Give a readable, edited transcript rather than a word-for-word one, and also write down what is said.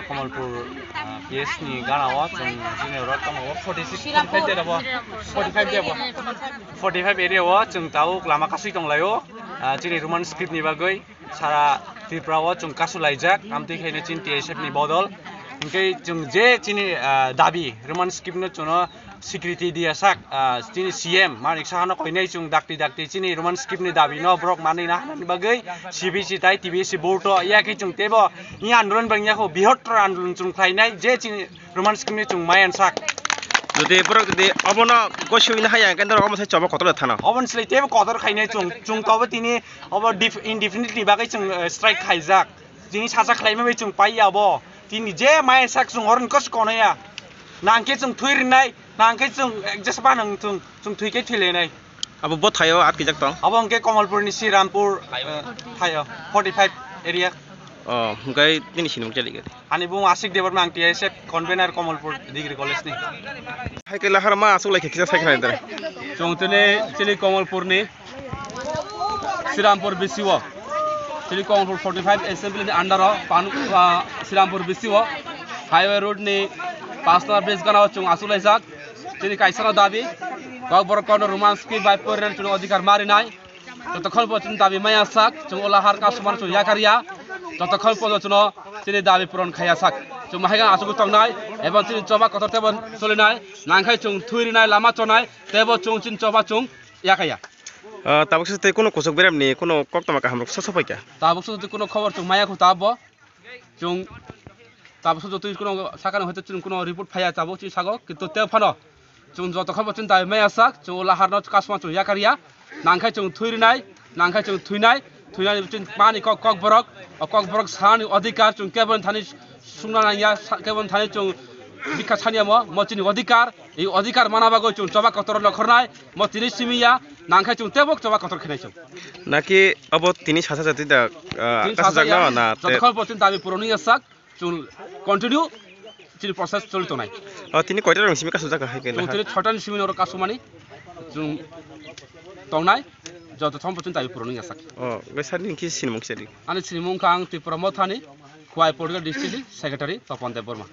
Kamalpur PS ni gana wa chung jine ro tamo 46 de bo 45 de bo 45 area wa chung tau lama kasui tong layo jine roman script ni bagoi sara tripura wa chung kasu laijak amti khaine chin TSF ni bodol ingkai chung je chini dabi roman script no chuno security dia sak chini CM manik sahano koinai chung dakti chini roman script ni dabi no brok mani na bagai CBC tai TBC boto ya ki chung tebo ni andolon bangnya ko bihotra andolon chung khainai je chini roman script ni chung mayan sak যদি Brock যদি অবন গসুইনা হায়া কেন্দ্র অমসে চবা কতলে থানা অবন sly তেব কতর খাইনাই chung তবে তিনি of indefinitely বাগै chung strike খাইজাক যিনি সাজা খাইमै chung পাইয়াবো তিনি যে মাyan sak chung হরন cos কনया nangke chung thuirinai nangke chung jaspa nang chung thuike thilenai abo bo thayo atki jak tong abo angke Kamalpur ni Srirampur thayo 45 area gai dini sinum jali gari ani bung asik debar mang TSF convener Kamalpur degree college ni hai ke lahar ma asuk lai kisa saikha dare chung tene chili Kamalpur ni Srirampur bisiwo chili Kamalpur 45 assembly ni under panu Srirampur bisiwo highway road ni Pastor base gana chung asulai sak chini kaisana dabi gak borokon romance ki by poren chung adhikar mari nai totokhon po chung dabi maya sak chung olahar ka suman chung yakaria totokhon po chung chini dabi puron khaya sak chung mahega asugu tongnai ebon chini choba kotor tebon solinai nangkhai chung thuirinai lama chonai tebo chung chin choba chung yakaya tabuk sate kono kosok beram ni kono koktama ka hamrok sasapai kya tabuk sate kono khobor chung maya ko tabo chung তারপর যত কোনো সাকানো হয়তো কোনো report ফাইয়া যাবো চি sago কিন্তু তে Fanon চুন যত খবর চিন্তা মেয়া সাক চুন লাহার নচ কাসমা চুন ইয়াকারিয়া নাংখাই চুন থুইনাই চুন পানি কক বরক সানি অধিকার চুন কেবন থানি সুংনা নাইয়া কেবন থানি চুন বিখ্যা ছানিয়া ম চিনি এই অধিকার মানাবাগো চুন চবা কতর লখরনাই ম তিনি সিমিয়া নাংখাই চুন তেবক চবা কতর খেনাই চুন নাকি অব তিনি সাসা জাতি দা কাসা জাগনা না যত খবর চিন্তা আমি পুরনিয়া সাক chung continue chini process cholito nai tini koita rang simi kasu jaga hai ke chung tini 6ta ni simi oro kasumani chung tongnai joto thompo chung tai puroni asak besani ki sinmung seli ani sinmung kang Tripura mothani Khwai Political District Secretary Tapan Dev Burma